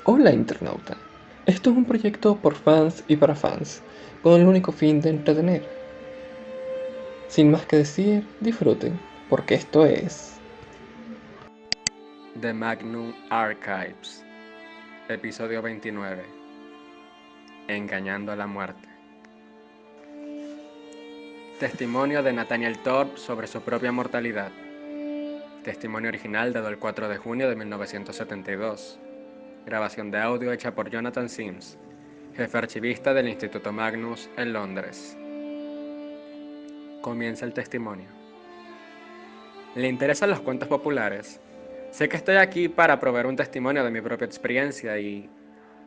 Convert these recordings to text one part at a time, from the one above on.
Hola internauta, esto es un proyecto por fans y para fans, con el único fin de entretener. Sin más que decir, disfruten, porque esto es The Magnum Archives, episodio 29, Engañando a la muerte. Testimonio de Nathaniel Thorpe sobre su propia mortalidad. Testimonio original dado el 4 de junio de 1972. Grabación de audio hecha por Jonathan Sims, jefe archivista del Instituto Magnus en Londres. Comienza el testimonio. ¿Le interesan los cuentos populares? Sé que estoy aquí para proveer un testimonio de mi propia experiencia y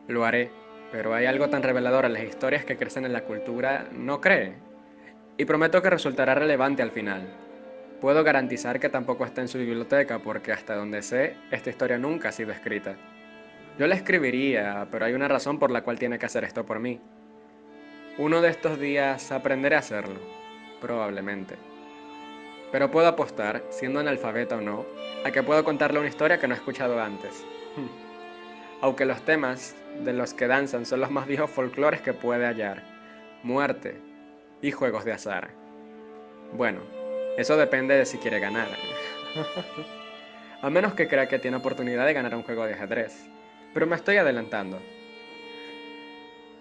lo haré, pero hay algo tan revelador en las historias que crecen en la cultura, ¿no cree? Y prometo que resultará relevante al final. Puedo garantizar que tampoco está en su biblioteca porque hasta donde sé, esta historia nunca ha sido escrita. Yo la escribiría, pero hay una razón por la cual tiene que hacer esto por mí. Uno de estos días aprenderé a hacerlo, probablemente. Pero puedo apostar, siendo analfabeta o no, a que puedo contarle una historia que no he escuchado antes. Aunque los temas de los que danzan son los más viejos folclores que puede hallar: muerte y juegos de azar. Bueno, eso depende de si quiere ganar. A menos que crea que tiene oportunidad de ganar un juego de ajedrez. Pero me estoy adelantando.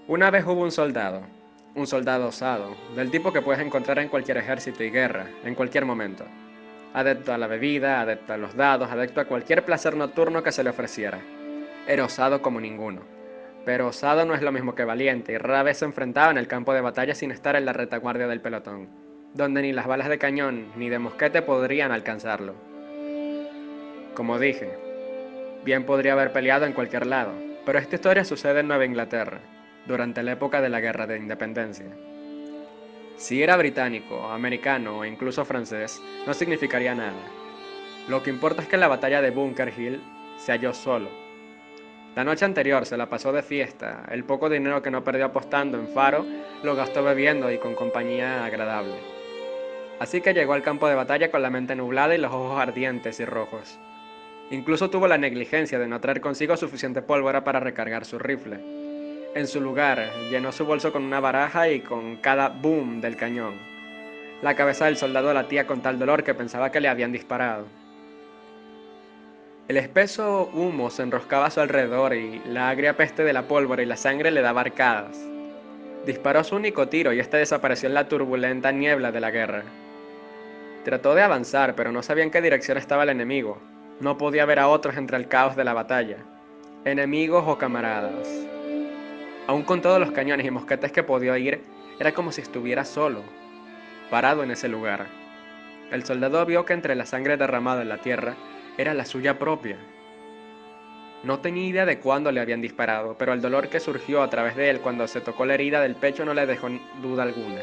Una vez hubo un soldado osado, del tipo que puedes encontrar en cualquier ejército y guerra, en cualquier momento. Adepto a la bebida, adepto a los dados, adepto a cualquier placer nocturno que se le ofreciera. Era osado como ninguno. Pero osado no es lo mismo que valiente, y rara vez se enfrentaba en el campo de batalla sin estar en la retaguardia del pelotón, donde ni las balas de cañón ni de mosquete podrían alcanzarlo. Como dije, bien podría haber peleado en cualquier lado, pero esta historia sucede en Nueva Inglaterra, durante la época de la Guerra de Independencia. Si era británico, americano o incluso francés, no significaría nada. Lo que importa es que en la batalla de Bunker Hill se halló solo. La noche anterior se la pasó de fiesta, el poco dinero que no perdió apostando en Faro lo gastó bebiendo y con compañía agradable. Así que llegó al campo de batalla con la mente nublada y los ojos ardientes y rojos. Incluso tuvo la negligencia de no traer consigo suficiente pólvora para recargar su rifle. En su lugar, llenó su bolso con una baraja y con cada boom del cañón. La cabeza del soldado latía con tal dolor que pensaba que le habían disparado. El espeso humo se enroscaba a su alrededor y la agria peste de la pólvora y la sangre le daba arcadas. Disparó su único tiro y este desapareció en la turbulenta niebla de la guerra. Trató de avanzar, pero no sabía en qué dirección estaba el enemigo. No podía ver a otros entre el caos de la batalla, enemigos o camaradas. Aún con todos los cañones y mosquetes que podía oír, era como si estuviera solo, parado en ese lugar. El soldado vio que entre la sangre derramada en la tierra era la suya propia. No tenía idea de cuándo le habían disparado, pero el dolor que surgió a través de él cuando se tocó la herida del pecho no le dejó duda alguna.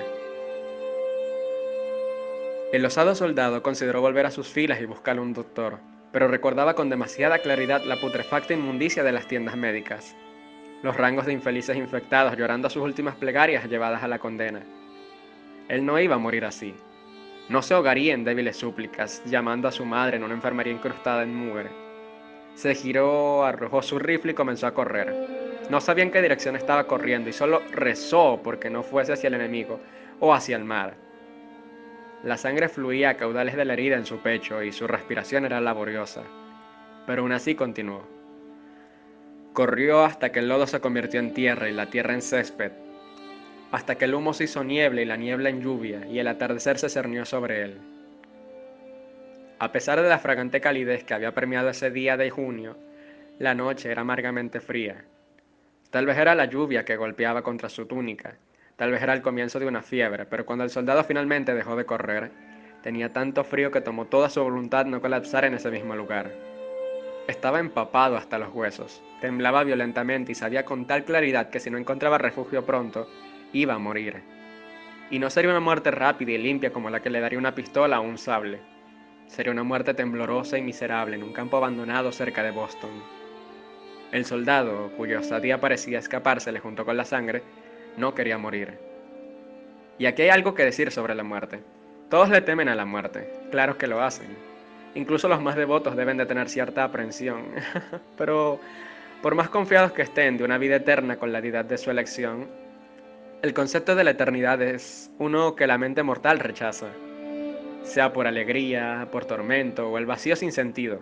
El osado soldado consideró volver a sus filas y buscar un doctor, pero recordaba con demasiada claridad la putrefacta inmundicia de las tiendas médicas, los rangos de infelices infectados llorando sus últimas plegarias llevadas a la condena. Él no iba a morir así. No se ahogaría en débiles súplicas, llamando a su madre en una enfermería incrustada en mugre. Se giró, arrojó su rifle y comenzó a correr. No sabía en qué dirección estaba corriendo y solo rezó porque no fuese hacia el enemigo o hacia el mar. La sangre fluía a caudales de la herida en su pecho y su respiración era laboriosa, pero aún así continuó. Corrió hasta que el lodo se convirtió en tierra y la tierra en césped, hasta que el humo se hizo niebla y la niebla en lluvia y el atardecer se cernió sobre él. A pesar de la fragante calidez que había permeado ese día de junio, la noche era amargamente fría. Tal vez era la lluvia que golpeaba contra su túnica, tal vez era el comienzo de una fiebre, pero cuando el soldado finalmente dejó de correr, tenía tanto frío que tomó toda su voluntad no colapsar en ese mismo lugar. Estaba empapado hasta los huesos, temblaba violentamente y sabía con tal claridad que si no encontraba refugio pronto, iba a morir. Y no sería una muerte rápida y limpia como la que le daría una pistola o un sable. Sería una muerte temblorosa y miserable en un campo abandonado cerca de Boston. El soldado, cuya osadía parecía escapársele junto con la sangre, no quería morir. Y aquí hay algo que decir sobre la muerte. Todos le temen a la muerte, claro que lo hacen. Incluso los más devotos deben de tener cierta aprensión. Pero Por más confiados que estén de una vida eterna con la deidad de su elección, el concepto de la eternidad es uno que la mente mortal rechaza. Sea por alegría, por tormento o el vacío sin sentido,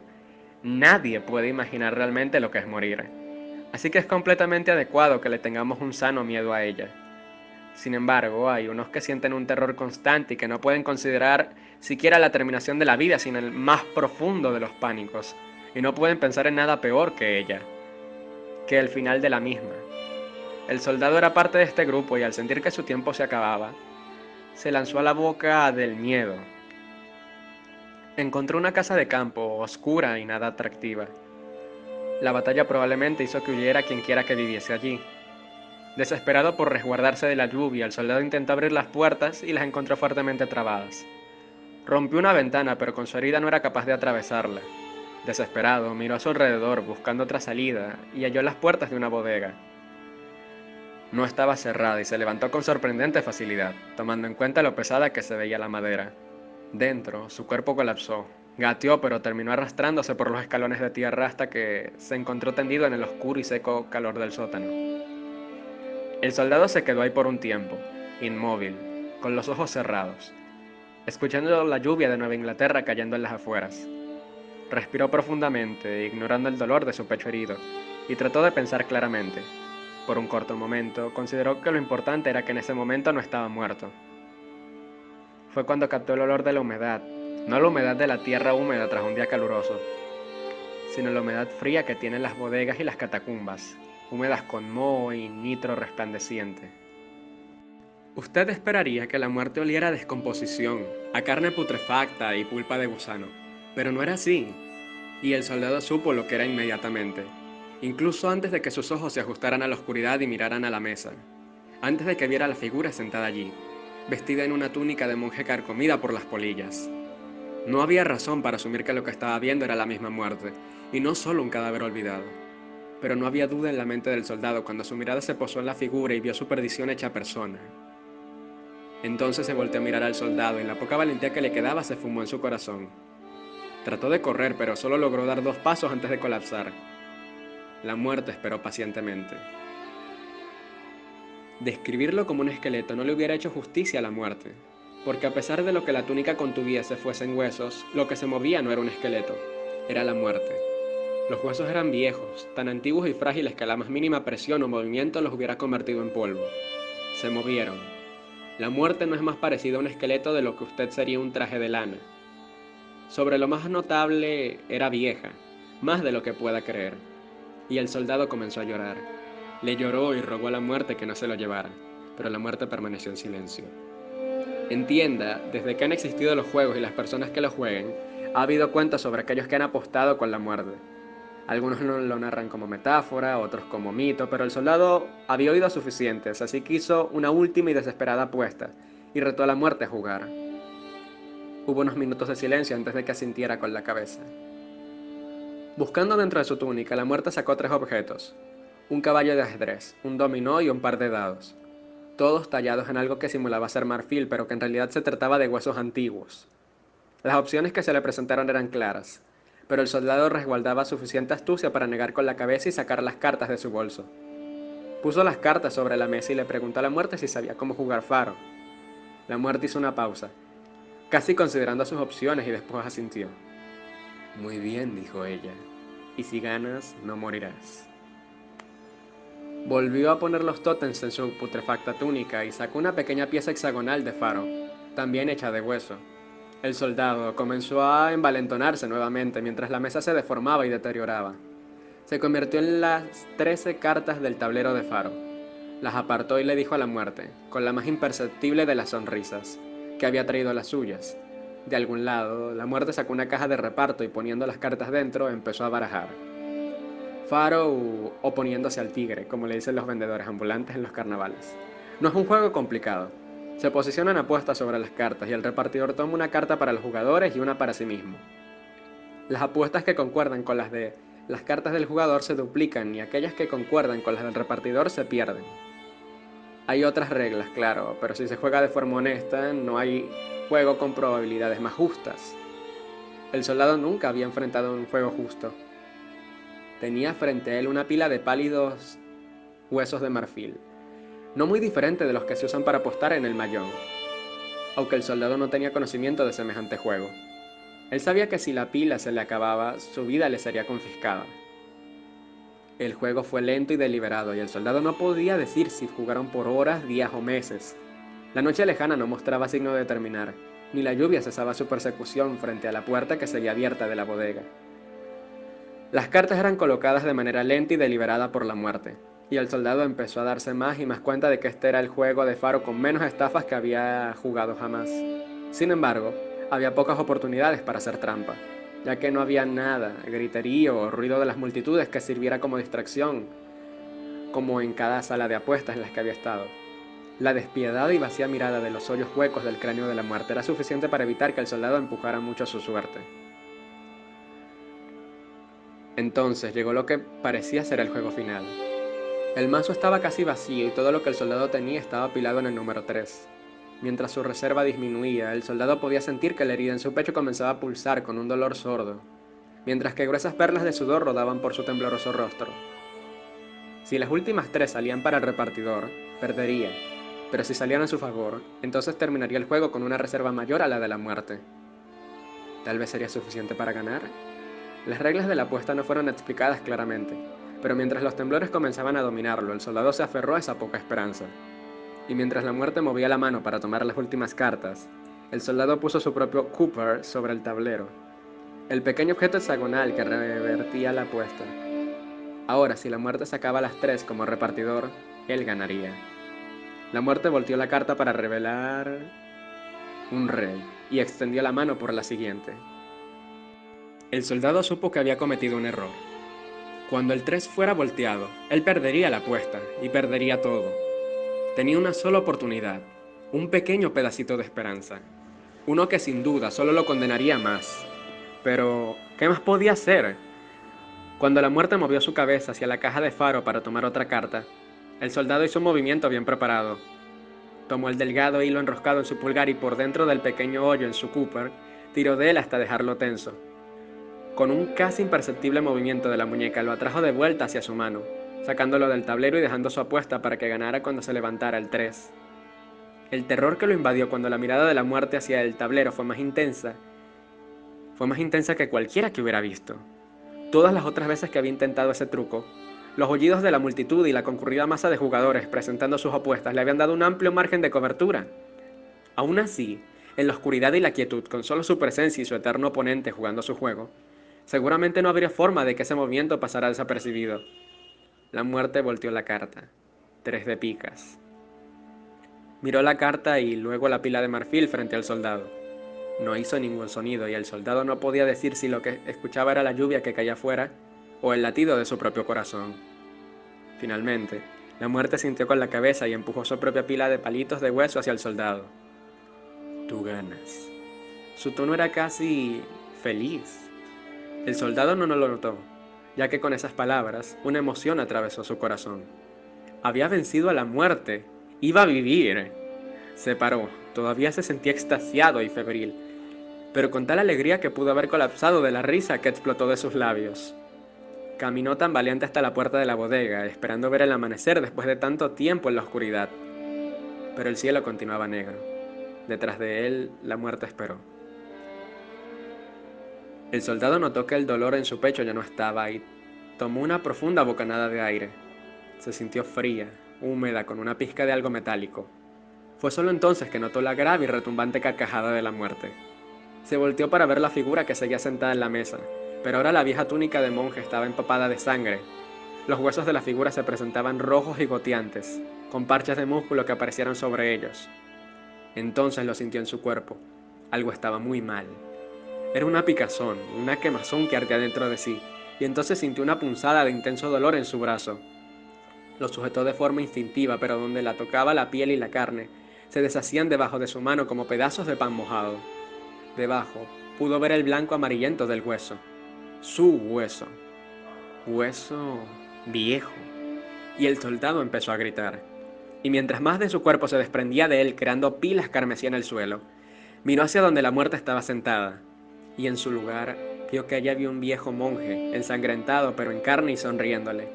nadie puede imaginar realmente lo que es morir. Así que es completamente adecuado que le tengamos un sano miedo a ella. Sin embargo, hay unos que sienten un terror constante y que no pueden considerar siquiera la terminación de la vida sin el más profundo de los pánicos, y no pueden pensar en nada peor que ella, que el final de la misma. El soldado era parte de este grupo y al sentir que su tiempo se acababa, se lanzó a la boca del miedo. Encontró una casa de campo, oscura y nada atractiva. La batalla probablemente hizo que huyera quien quiera que viviese allí. Desesperado por resguardarse de la lluvia, el soldado intentó abrir las puertas y las encontró fuertemente trabadas. Rompió una ventana, pero con su herida no era capaz de atravesarla. Desesperado, miró a su alrededor buscando otra salida y halló las puertas de una bodega. No estaba cerrada y se levantó con sorprendente facilidad, tomando en cuenta lo pesada que se veía la madera. Dentro, su cuerpo colapsó. Gateó, pero terminó arrastrándose por los escalones de tierra hasta que se encontró tendido en el oscuro y seco calor del sótano. El soldado se quedó ahí por un tiempo, inmóvil, con los ojos cerrados, escuchando la lluvia de Nueva Inglaterra cayendo en las afueras. Respiró profundamente, ignorando el dolor de su pecho herido, y trató de pensar claramente. Por un corto momento, consideró que lo importante era que en ese momento no estaba muerto. Fue cuando captó el olor de la humedad, no la humedad de la tierra húmeda tras un día caluroso, sino la humedad fría que tienen las bodegas y las catacumbas, húmedas con moho y nitro resplandeciente. Usted esperaría que la muerte oliera a descomposición, a carne putrefacta y pulpa de gusano, pero no era así, y el soldado supo lo que era inmediatamente, incluso antes de que sus ojos se ajustaran a la oscuridad y miraran a la mesa, antes de que viera la figura sentada allí, vestida en una túnica de monje carcomida por las polillas. No había razón para asumir que lo que estaba viendo era la misma muerte, y no solo un cadáver olvidado. Pero no había duda en la mente del soldado cuando su mirada se posó en la figura y vio su perdición hecha persona. Entonces se volteó a mirar al soldado y la poca valentía que le quedaba se fumó en su corazón. Trató de correr, pero solo logró dar 2 pasos antes de colapsar. La muerte esperó pacientemente. Describirlo como un esqueleto no le hubiera hecho justicia a la muerte, porque a pesar de lo que la túnica contuviese fuesen huesos, lo que se movía no era un esqueleto, era la muerte. Los huesos eran viejos, tan antiguos y frágiles que la más mínima presión o movimiento los hubiera convertido en polvo. Se movieron. La muerte no es más parecida a un esqueleto de lo que usted sería un traje de lana. Sobre lo más notable, era vieja, más de lo que pueda creer. Y el soldado comenzó a llorar. Le lloró y rogó a la muerte que no se lo llevara, pero la muerte permaneció en silencio. Entienda, desde que han existido los juegos y las personas que los jueguen, ha habido cuentos sobre aquellos que han apostado con la muerte. Algunos lo narran como metáfora, otros como mito, pero el soldado había oído suficientes, así que hizo una última y desesperada apuesta, y retó a la muerte a jugar. Hubo unos minutos de silencio antes de que asintiera con la cabeza. Buscando dentro de su túnica, la muerte sacó 3 objetos: un caballo de ajedrez, un dominó y un par de dados, todos tallados en algo que simulaba ser marfil, pero que en realidad se trataba de huesos antiguos. Las opciones que se le presentaron eran claras, pero el soldado resguardaba suficiente astucia para negar con la cabeza y sacar las cartas de su bolso. Puso las cartas sobre la mesa y le preguntó a la muerte si sabía cómo jugar faro. La muerte hizo una pausa, casi considerando sus opciones, y después asintió. Muy bien, dijo ella, y si ganas, no morirás. Volvió a poner los tótems en su putrefacta túnica y sacó una pequeña pieza hexagonal de faro, también hecha de hueso. El soldado comenzó a envalentonarse nuevamente mientras la mesa se deformaba y deterioraba. Se convirtió en las 13 cartas del tablero de faro. Las apartó y le dijo a la muerte, con la más imperceptible de las sonrisas, que había traído las suyas. De algún lado, la muerte sacó una caja de reparto y poniendo las cartas dentro, empezó a barajar. Faro o poniéndose al tigre, como le dicen los vendedores ambulantes en los carnavales. No es un juego complicado. Se posicionan apuestas sobre las cartas y el repartidor toma una carta para los jugadores y una para sí mismo. Las apuestas que concuerdan con las de las cartas del jugador se duplican y aquellas que concuerdan con las del repartidor se pierden. Hay otras reglas, claro, pero si se juega de forma honesta, no hay juego con probabilidades más justas. El soldado nunca había enfrentado un juego justo. Tenía frente a él una pila de pálidos huesos de marfil, no muy diferente de los que se usan para apostar en el mahjong, aunque el soldado no tenía conocimiento de semejante juego. Él sabía que si la pila se le acababa, su vida le sería confiscada. El juego fue lento y deliberado, y el soldado no podía decir si jugaron por horas, días o meses. La noche lejana no mostraba signo de terminar, ni la lluvia cesaba su persecución frente a la puerta que seguía abierta de la bodega. Las cartas eran colocadas de manera lenta y deliberada por la muerte, y el soldado empezó a darse más y más cuenta de que este era el juego de Faro con menos estafas que había jugado jamás. Sin embargo, había pocas oportunidades para hacer trampa, ya que no había nada, griterío o ruido de las multitudes que sirviera como distracción, como en cada sala de apuestas en las que había estado. La despiadada y vacía mirada de los hoyos huecos del cráneo de la muerte era suficiente para evitar que el soldado empujara mucho su suerte. Entonces llegó lo que parecía ser el juego final. El mazo estaba casi vacío y todo lo que el soldado tenía estaba apilado en el número 3. Mientras su reserva disminuía, el soldado podía sentir que la herida en su pecho comenzaba a pulsar con un dolor sordo, mientras que gruesas perlas de sudor rodaban por su tembloroso rostro. Si las últimas 3 salían para el repartidor, perdería, pero si salían a su favor, entonces terminaría el juego con una reserva mayor a la de la muerte. ¿Tal vez sería suficiente para ganar? Las reglas de la apuesta no fueron explicadas claramente, pero mientras los temblores comenzaban a dominarlo, el soldado se aferró a esa poca esperanza. Y mientras la muerte movía la mano para tomar las últimas cartas, el soldado puso su propio Cooper sobre el tablero, el pequeño objeto hexagonal que revertía la apuesta. Ahora, si la muerte sacaba las 3 como repartidor, él ganaría. La muerte volteó la carta para revelar un rey, y extendió la mano por la siguiente. El soldado supo que había cometido un error. Cuando el 3 fuera volteado, él perdería la apuesta, y perdería todo. Tenía una sola oportunidad, un pequeño pedacito de esperanza. Uno que sin duda solo lo condenaría más. Pero, ¿qué más podía hacer? Cuando la muerte movió su cabeza hacia la caja de Faro para tomar otra carta, el soldado hizo un movimiento bien preparado. Tomó el delgado hilo enroscado en su pulgar y por dentro del pequeño hoyo en su Cooper, tiró de él hasta dejarlo tenso. Con un casi imperceptible movimiento de la muñeca lo atrajo de vuelta hacia su mano, sacándolo del tablero y dejando su apuesta para que ganara cuando se levantara el 3. El terror que lo invadió cuando la mirada de la muerte hacia el tablero fue más intensa que cualquiera que hubiera visto. Todas las otras veces que había intentado ese truco, los aullidos de la multitud y la concurrida masa de jugadores presentando sus apuestas le habían dado un amplio margen de cobertura. Aún así, en la oscuridad y la quietud, con solo su presencia y su eterno oponente jugando su juego, seguramente no habría forma de que ese movimiento pasara desapercibido. La muerte volteó la carta. 3 de picas. Miró la carta y luego la pila de marfil frente al soldado. No hizo ningún sonido y el soldado no podía decir si lo que escuchaba era la lluvia que caía afuera o el latido de su propio corazón. Finalmente, la muerte sintió con la cabeza y empujó su propia pila de palitos de hueso hacia el soldado. Tú ganas. Su tono era casi feliz. El soldado no lo notó, ya que con esas palabras una emoción atravesó su corazón. Había vencido a la muerte. Iba a vivir. Se paró. Todavía se sentía extasiado y febril, pero con tal alegría que pudo haber colapsado de la risa que explotó de sus labios. Caminó tambaleante hasta la puerta de la bodega, esperando ver el amanecer después de tanto tiempo en la oscuridad. Pero el cielo continuaba negro. Detrás de él, la muerte esperó. El soldado notó que el dolor en su pecho ya no estaba y tomó una profunda bocanada de aire. Se sintió fría, húmeda, con una pizca de algo metálico. Fue solo entonces que notó la grave y retumbante carcajada de la muerte. Se volteó para ver la figura que seguía sentada en la mesa, pero ahora la vieja túnica de monje estaba empapada de sangre. Los huesos de la figura se presentaban rojos y goteantes, con parches de músculo que aparecieron sobre ellos. Entonces lo sintió en su cuerpo. Algo estaba muy mal. Era una picazón, una quemazón que ardía dentro de sí, y entonces sintió una punzada de intenso dolor en su brazo. Lo sujetó de forma instintiva, pero donde la tocaba la piel y la carne, se deshacían debajo de su mano como pedazos de pan mojado. Debajo, pudo ver el blanco amarillento del hueso. Su hueso. Hueso viejo. Y el soldado empezó a gritar. Y mientras más de su cuerpo se desprendía de él, creando pilas carmesí en el suelo, miró hacia donde la muerte estaba sentada. Y en su lugar, vio que allí había un viejo monje, ensangrentado pero en carne y sonriéndole.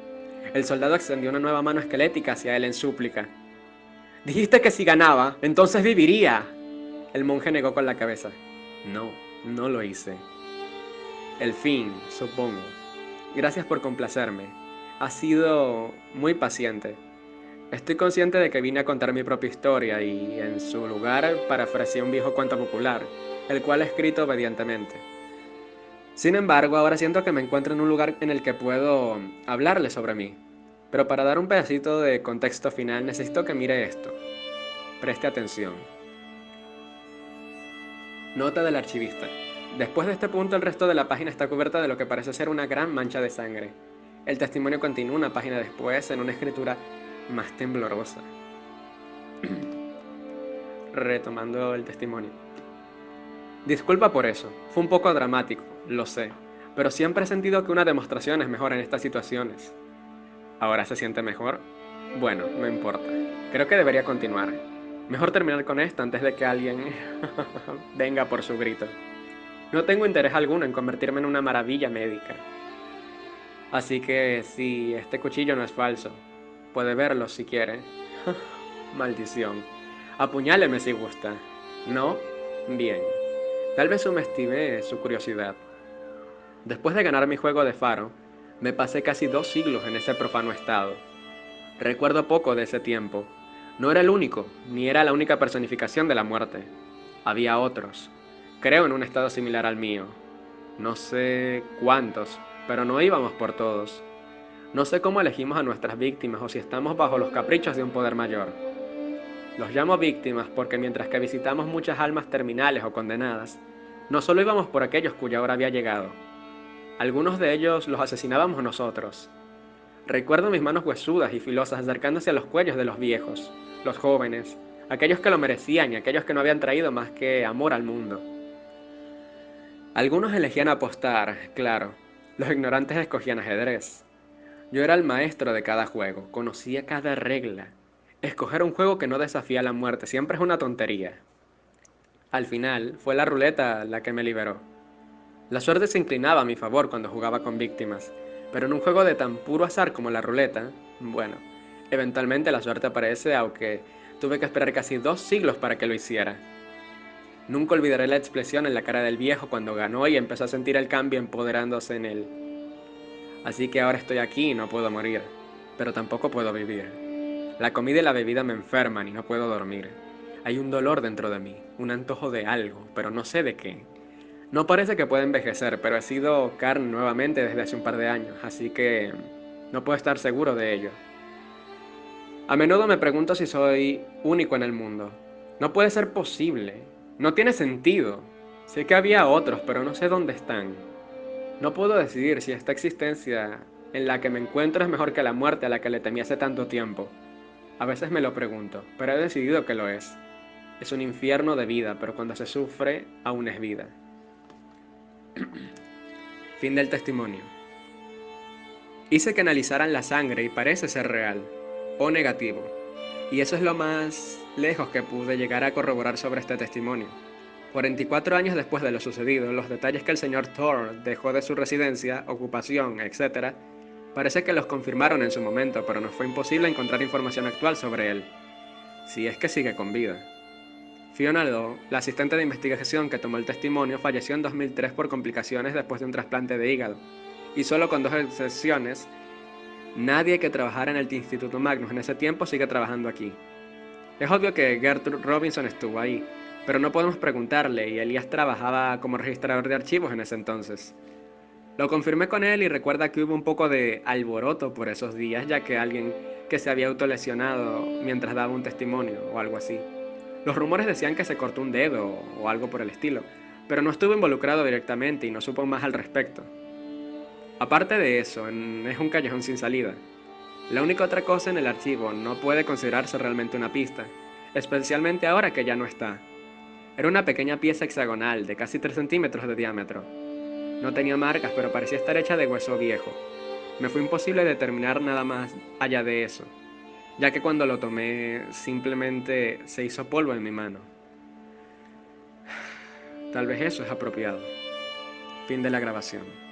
El soldado extendió una nueva mano esquelética hacia él en súplica. Dijiste que si ganaba, entonces viviría. El monje negó con la cabeza. No, no lo hice. El fin, supongo. Gracias por complacerme. Has sido muy paciente. Estoy consciente de que vine a contar mi propia historia y, en su lugar, parafraseé un viejo cuento popular, el cual he escrito obedientemente. Sin embargo, ahora siento que me encuentro en un lugar en el que puedo hablarle sobre mí. Pero para dar un pedacito de contexto final necesito que mire esto. Preste atención. Nota del archivista. Después de este punto el resto de la página está cubierta de lo que parece ser una gran mancha de sangre. El testimonio continúa una página después en una escritura más temblorosa. Retomando el testimonio. Disculpa por eso, fue un poco dramático, lo sé, pero siempre he sentido que una demostración es mejor en estas situaciones. ¿Ahora se siente mejor? Bueno, no importa. Creo que debería continuar. Mejor terminar con esto antes de que alguien venga por su grito. No tengo interés alguno en convertirme en una maravilla médica. Así que si este cuchillo no es falso, puede verlo si quiere. Maldición. Apuñáleme si gusta. ¿No? Bien. Tal vez subestimé su curiosidad. Después de ganar mi juego de faro, me pasé casi 2 siglos en ese profano estado. Recuerdo poco de ese tiempo. No era el único, ni era la única personificación de la muerte. Había otros. Creo en un estado similar al mío. No sé cuántos, pero no íbamos por todos. No sé cómo elegimos a nuestras víctimas o si estamos bajo los caprichos de un poder mayor. Los llamo víctimas porque mientras que visitamos muchas almas terminales o condenadas, no solo íbamos por aquellos cuya hora había llegado. Algunos de ellos los asesinábamos nosotros. Recuerdo mis manos huesudas y filosas acercándose a los cuellos de los viejos, los jóvenes, aquellos que lo merecían y aquellos que no habían traído más que amor al mundo. Algunos elegían apostar, claro. Los ignorantes escogían ajedrez. Yo era el maestro de cada juego, conocía cada regla. Escoger un juego que no desafía la muerte siempre es una tontería. Al final, fue la ruleta la que me liberó. La suerte se inclinaba a mi favor cuando jugaba con víctimas, pero en un juego de tan puro azar como la ruleta, bueno, eventualmente la suerte aparece, aunque tuve que esperar casi 2 siglos para que lo hiciera. Nunca olvidaré la expresión en la cara del viejo cuando ganó y empezó a sentir el cambio empoderándose en él. Así que ahora estoy aquí y no puedo morir, pero tampoco puedo vivir. La comida y la bebida me enferman y no puedo dormir. Hay un dolor dentro de mí, un antojo de algo, pero no sé de qué. No parece que pueda envejecer, pero he sido carne nuevamente desde hace un par de años, así que no puedo estar seguro de ello. A menudo me pregunto si soy único en el mundo. No puede ser posible. No tiene sentido. Sé que había otros, pero no sé dónde están. No puedo decidir si esta existencia en la que me encuentro es mejor que la muerte a la que le temí hace tanto tiempo. A veces me lo pregunto, pero he decidido que lo es. Es un infierno de vida, pero cuando se sufre, aún es vida. Fin del testimonio. Hice que analizaran la sangre y parece ser real, o negativo. Y eso es lo más lejos que pude llegar a corroborar sobre este testimonio. 44 años después de lo sucedido, los detalles que el señor Thor dejó de su residencia, ocupación, etc., parece que los confirmaron en su momento, pero nos fue imposible encontrar información actual sobre él, si es que sigue con vida. Fiona Law, la asistente de investigación que tomó el testimonio, falleció en 2003 por complicaciones después de un trasplante de hígado, y solo con 2 excepciones, nadie que trabajara en el Instituto Magnus en ese tiempo sigue trabajando aquí. Es obvio que Gertrude Robinson estuvo ahí, pero no podemos preguntarle y Elías trabajaba como registrador de archivos en ese entonces. Lo confirmé con él y recuerda que hubo un poco de alboroto por esos días, ya que alguien que se había autolesionado mientras daba un testimonio o algo así. Los rumores decían que se cortó un dedo o algo por el estilo, pero no estuve involucrado directamente y no supo más al respecto. Aparte de eso, es un callejón sin salida. La única otra cosa en el archivo no puede considerarse realmente una pista, especialmente ahora que ya no está. Era una pequeña pieza hexagonal de casi 3 centímetros de diámetro. No tenía marcas, pero parecía estar hecha de hueso viejo. Me fue imposible determinar nada más allá de eso, ya que cuando lo tomé simplemente se hizo polvo en mi mano. Tal vez eso es apropiado. Fin de la grabación.